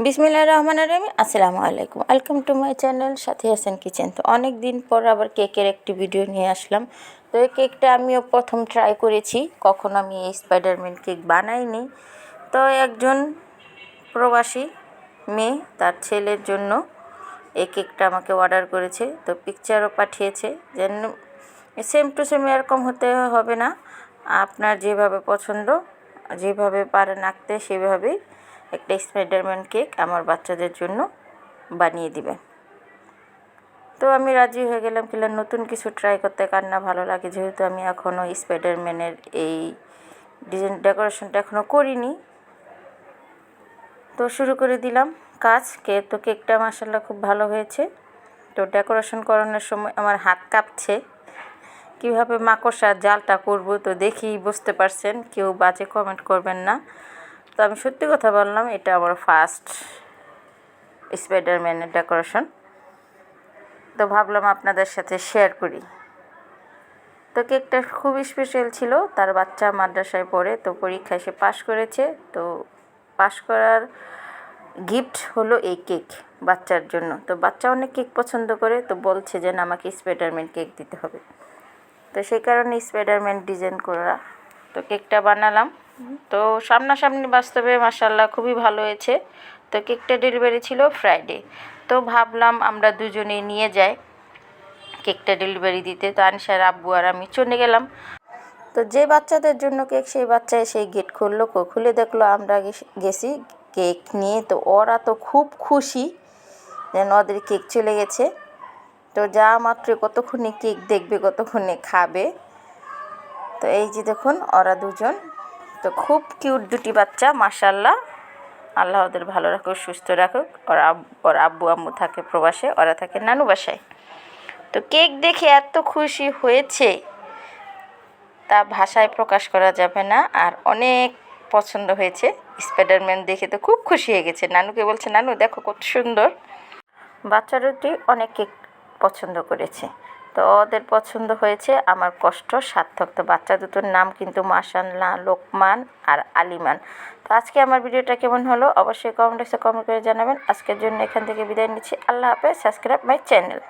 বিসমিল্লাহির রহমানির রহিম। আসসালামু আলাইকুম, welcome to my channel Sathi Hasan kitchen. তো অনেক দিন পর আবার কেকের একটি ভিডিও নিয়ে আসলাম। তো এই কেকটা আমিও প্রথম ট্রাই করেছি, কখনো আমি এই স্পাইডারম্যান কেক বানাইনি। তো একজন প্রবাসী মেয়ে তার ছেলের জন্য এই কেকটা আমাকে অর্ডার করেছে, তো পিকচারও পাঠিয়েছে। যেন সেম টু সেম এরকম হতে হবে না, আপনার যেভাবে পছন্দ, যেভাবে পারেন আঁকতে সেভাবেই একটা স্পাইডারম্যান কেক আমার বাচ্চাদের জন্য বানিয়ে দিবে। তো আমি রাজি হয়ে গেলাম, কিনা নতুন কিছু ট্রাই করতে কার না ভালো লাগে। যেহেতু আমি এখনও স্পাইডারম্যানের এই ডিজাইন ডেকোরেশনটা এখনও করিনি, তো শুরু করে দিলাম কাজ। তো কেকটা মাশাআল্লাহ খুব ভালো হয়েছে। তো ডেকোরেশন করানোর সময় আমার হাত কাঁপছে, কীভাবে মাকড়সার জালটা করব। তো দেখেই বুঝতে পারছেন, কেউ বাজে কমেন্ট করবেন না। তো আমি সত্যি কথা বললাম, এটা আমার ফার্স্ট স্পাইডারম্যানের ডেকোরেশন। তো ভাবলাম আপনাদের সাথে শেয়ার করি। তো কেকটা খুবই স্পেশাল ছিল। তার বাচ্চা মাদ্রাসায় পড়ে, তো পরীক্ষায় সে পাশ করেছে। তো পাশ করার গিফট হলো এই কেক বাচ্চার জন্য। তো বাচ্চা অনেক কেক পছন্দ করে, তো বলছে যে না, আমাকে স্পাইডারম্যান কেক দিতে হবে। তো সেই কারণে স্পাইডারম্যান ডিজাইন করা। তো কেকটা বানালাম। তো সামনাসামনি বাস্তবে মাশাআল্লাহ খুবই ভালো হয়েছে। তো কেকটা ডেলিভারি ছিল ফ্রাইডে। তো ভাবলাম আমরা দুজনেই নিয়ে যাই কেকটা ডেলিভারি দিতে। তো আনিশার আব্বু আর আমি চলে গেলাম। তো যে বাচ্চাদের জন্য কেক, সেই বাচ্চা সেই গেট খুললো, খুলে দেখলো আমরা গেছি কেক নিয়ে। তো ওরা তো খুব খুশি যেন ওদের কেক চলে গেছে। তো যা মাত্র কতক্ষণে কেক দেখবে, কতক্ষণে খাবে। তো এই যে দেখুন ওরা দুজন, তো খুব কিউট দুটি বাচ্চা মাশাআল্লাহ। আল্লাহ ওদের ভালো রাখুক, সুস্থ রাখুক। ওর আব্বু আম্মু থাকে প্রবাসে, ওরা থাকে নানু বাসায়। তো কেক দেখে এত খুশি হয়েছে তা ভাষায় প্রকাশ করা যাবে না। আর অনেক পছন্দ হয়েছে। স্পাইডারম্যান দেখে তো খুব খুশি হয়ে গেছে, নানুকে বলছে নানু দেখো কত সুন্দর। বাচ্চা দুটি অনেক কেক পছন্দ করেছে। তো ওদের পছন্দ হয়েছে, আমার কষ্ট সার্থক। তো বাচ্চা দুটোর নাম কিন্তু মাশাআল্লাহ লোকমান আর আলিমান। তো আজকে আমার ভিডিওটা কেমন হলো অবশ্যই কমেন্ট বক্সে কমেন্ট করে জানাবেন। আজকের জন্য এখান থেকে বিদায় নিচ্ছি। আল্লাহ হাফেজ। Subscribe my channel.